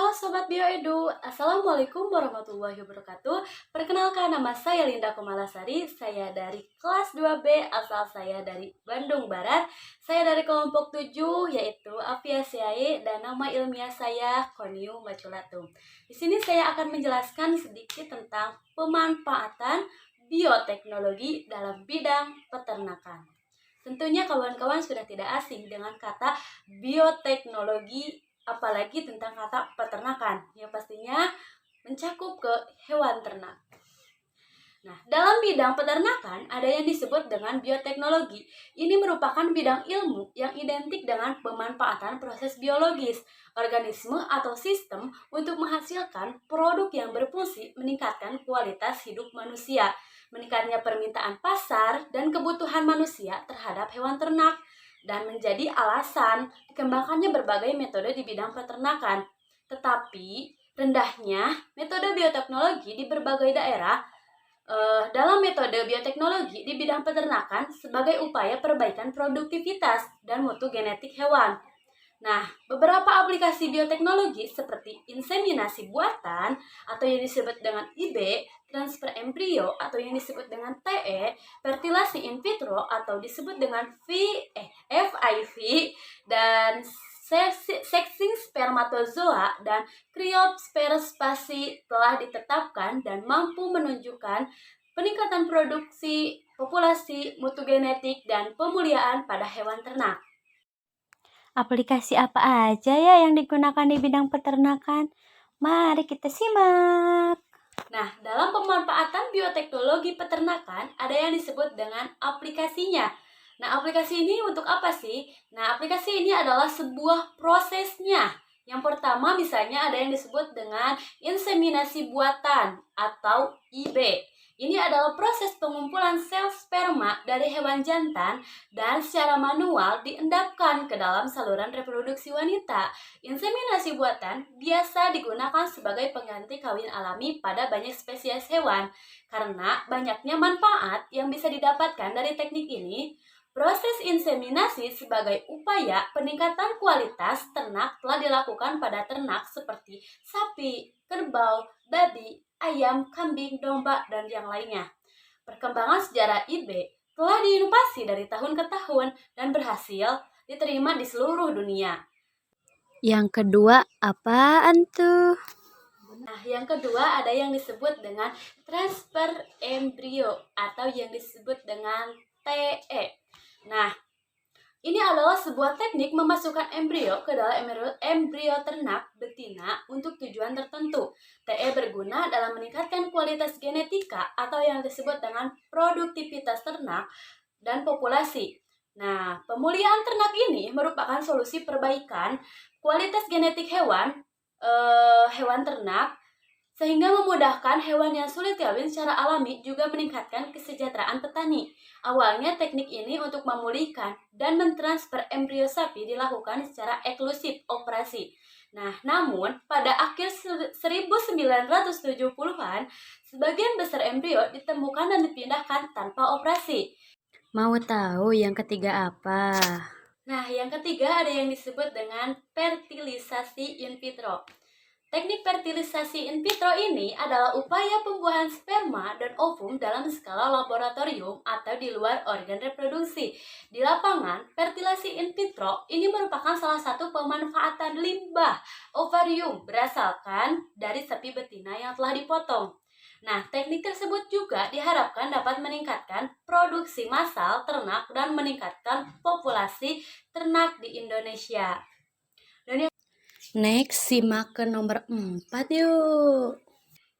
Halo Sobat Bioedu, Assalamualaikum warahmatullahi wabarakatuh. Perkenalkan, nama saya Linda Komalasari. Saya dari kelas 2B, asal saya dari Bandung Barat. Saya dari kelompok 7, yaitu Aviaceae, dan nama ilmiah saya Conium maculatum. Di sini saya akan menjelaskan sedikit tentang pemanfaatan bioteknologi dalam bidang peternakan. Tentunya kawan-kawan sudah tidak asing dengan kata bioteknologi, apalagi tentang kata peternakan, yang pastinya mencakup ke hewan ternak. Nah, dalam bidang peternakan ada yang disebut dengan bioteknologi. Ini merupakan bidang ilmu yang identik dengan pemanfaatan proses biologis, organisme atau sistem untuk menghasilkan produk yang berfungsi meningkatkan kualitas hidup manusia, meningkatnya permintaan pasar dan kebutuhan manusia terhadap hewan ternak, dan menjadi alasan dikembangkannya berbagai metode di bidang peternakan. Tetapi, rendahnya metode bioteknologi di berbagai daerah dalam metode bioteknologi di bidang peternakan sebagai upaya perbaikan produktivitas dan mutu genetik hewan. Nah, beberapa aplikasi bioteknologi seperti inseminasi buatan atau yang disebut dengan IB, transfer embrio atau yang disebut dengan TE, fertilasi in vitro atau disebut dengan FIV, dan sexing spermatozoa dan kriosperspasi telah ditetapkan dan mampu menunjukkan peningkatan produksi, populasi, mutu genetik, dan pemuliaan pada hewan ternak. Aplikasi apa aja ya yang digunakan di bidang peternakan? Mari kita simak. Nah, dalam pemanfaatan bioteknologi peternakan ada yang disebut dengan aplikasinya. Nah, aplikasi ini untuk apa sih? Nah, aplikasi ini adalah sebuah prosesnya. Yang pertama misalnya ada yang disebut dengan inseminasi buatan atau IB. Ini adalah proses pengumpulan sel sperma dari hewan jantan dan secara manual diendapkan ke dalam saluran reproduksi wanita. Inseminasi buatan biasa digunakan sebagai pengganti kawin alami pada banyak spesies hewan. Karena banyaknya manfaat yang bisa didapatkan dari teknik ini, proses inseminasi sebagai upaya peningkatan kualitas ternak telah dilakukan pada ternak seperti sapi, kerbau, babi, ayam, kambing, domba, dan yang lainnya. Perkembangan sejarah IB telah diinovasi dari tahun ke tahun dan berhasil diterima di seluruh dunia. Yang kedua, apaan tuh? Nah, yang kedua ada yang disebut dengan transfer embrio atau yang disebut dengan TE. Nah, ini adalah sebuah teknik memasukkan embrio ke dalam embrio ternak betina untuk tujuan tertentu. TE berguna dalam meningkatkan kualitas genetika atau yang disebut dengan produktivitas ternak dan populasi. Nah, pemulihan ternak ini merupakan solusi perbaikan kualitas genetik hewan ternak sehingga memudahkan hewan yang sulit kawin secara alami, juga meningkatkan kesejahteraan petani. Awalnya teknik ini untuk memulihkan dan mentransfer embrio sapi dilakukan secara eksklusif operasi. Nah, namun pada akhir 1970-an, sebagian besar embrio ditemukan dan dipindahkan tanpa operasi. Mau tahu yang ketiga apa? Nah, yang ketiga ada yang disebut dengan fertilisasi in vitro. Teknik fertilisasi in vitro ini adalah upaya pembuahan sperma dan ovum dalam skala laboratorium atau di luar organ reproduksi. Di lapangan, fertilasi in vitro ini merupakan salah satu pemanfaatan limbah ovarium berasalkan dari sapi betina yang telah dipotong. Nah, teknik tersebut juga diharapkan dapat meningkatkan produksi massal ternak dan meningkatkan populasi ternak di Indonesia. Next, simak ke nomor 4 yuk.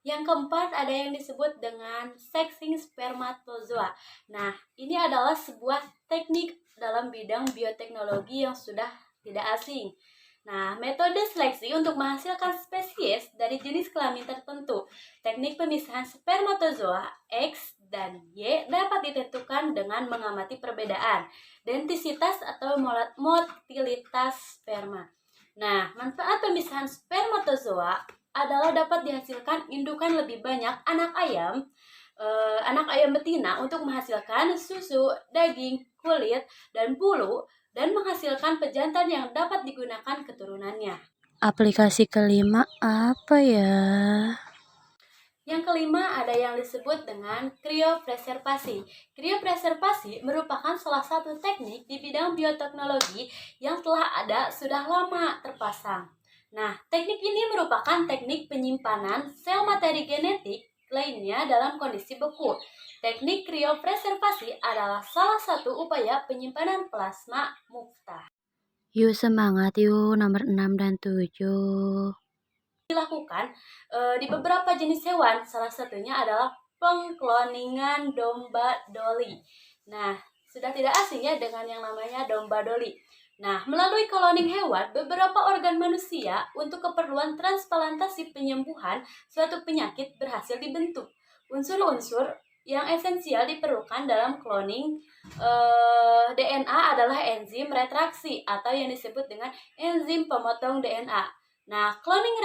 Yang keempat ada yang disebut dengan sexing spermatozoa. Nah, ini adalah sebuah teknik dalam bidang bioteknologi yang sudah tidak asing. Nah, metode seleksi untuk menghasilkan spesies dari jenis kelamin tertentu. Teknik pemisahan spermatozoa X dan Y dapat ditentukan dengan mengamati perbedaan densititas atau motilitas sperma. Nah, manfaat pemisahan spermatozoa adalah dapat dihasilkan indukan lebih banyak anak ayam betina untuk menghasilkan susu, daging, kulit, dan bulu, dan menghasilkan pejantan yang dapat digunakan keturunannya. Aplikasi kelima apa ya? Yang kelima ada yang disebut dengan kriopreservasi. Kriopreservasi merupakan salah satu teknik di bidang bioteknologi yang telah ada sudah lama terpasang. Nah, teknik ini merupakan teknik penyimpanan sel materi genetik lainnya dalam kondisi beku. Teknik kriopreservasi adalah salah satu upaya penyimpanan plasma muftah. Yuk semangat yuk nomor 6 dan 7. Dilakukan di beberapa jenis hewan, salah satunya adalah pengkloningan domba doli. Nah, sudah tidak asing ya dengan yang namanya domba doli. Nah, melalui cloning hewan, beberapa organ manusia untuk keperluan transplantasi penyembuhan suatu penyakit berhasil dibentuk. Unsur-unsur yang esensial diperlukan dalam cloning DNA adalah enzim retraksi atau yang disebut dengan enzim pemotong DNA. Nah, cloning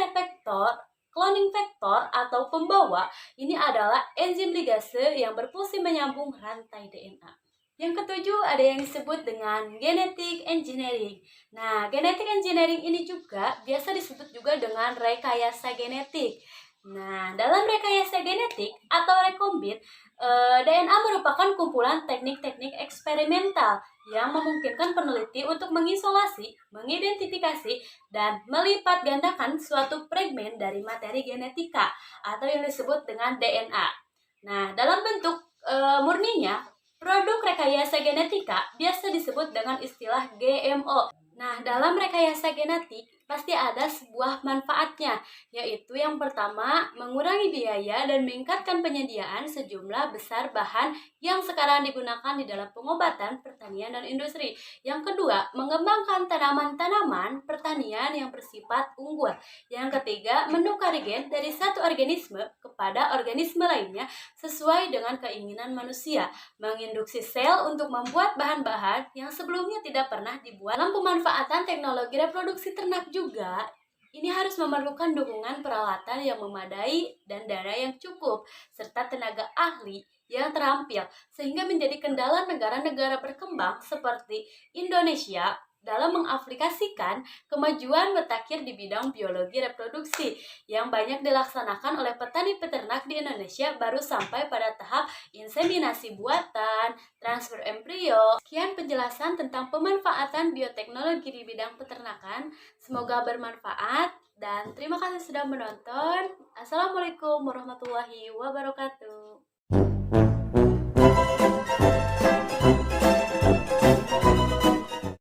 vektor atau pembawa ini adalah enzim ligase yang berfungsi menyambung rantai DNA. Yang ketujuh ada yang disebut dengan genetic engineering. Nah, genetic engineering ini juga biasa disebut juga dengan rekayasa genetik. Nah, dalam rekayasa genetik atau rekombin, DNA merupakan kumpulan teknik-teknik eksperimental yang memungkinkan peneliti untuk mengisolasi, mengidentifikasi, dan melipat gandakan suatu fragmen dari materi genetika atau yang disebut dengan DNA. Nah, dalam bentuk murninya, produk rekayasa genetika biasa disebut dengan istilah GMO. Nah, dalam rekayasa genetik pasti ada sebuah manfaatnya, yaitu yang pertama, mengurangi biaya dan meningkatkan penyediaan sejumlah besar bahan yang sekarang digunakan di dalam pengobatan, pertanian, dan industri. Yang kedua, mengembangkan tanaman-tanaman pertanian yang bersifat unggul. Yang ketiga, menukar gen dari satu organisme kepada organisme lainnya sesuai dengan keinginan manusia, menginduksi sel untuk membuat bahan-bahan yang sebelumnya tidak pernah dibuat. Dalam pemanfaatan teknologi reproduksi ternak juga, ini harus memerlukan dukungan peralatan yang memadai dan dana yang cukup, serta tenaga ahli yang terampil, sehingga menjadi kendala negara-negara berkembang seperti Indonesia dalam mengaplikasikan kemajuan mutakhir di bidang biologi reproduksi yang banyak dilaksanakan oleh petani peternak di Indonesia baru sampai pada tahap inseminasi buatan, transfer embrio. Sekian penjelasan tentang pemanfaatan bioteknologi di bidang peternakan. Semoga bermanfaat dan terima kasih sudah menonton. Assalamualaikum warahmatullahi wabarakatuh.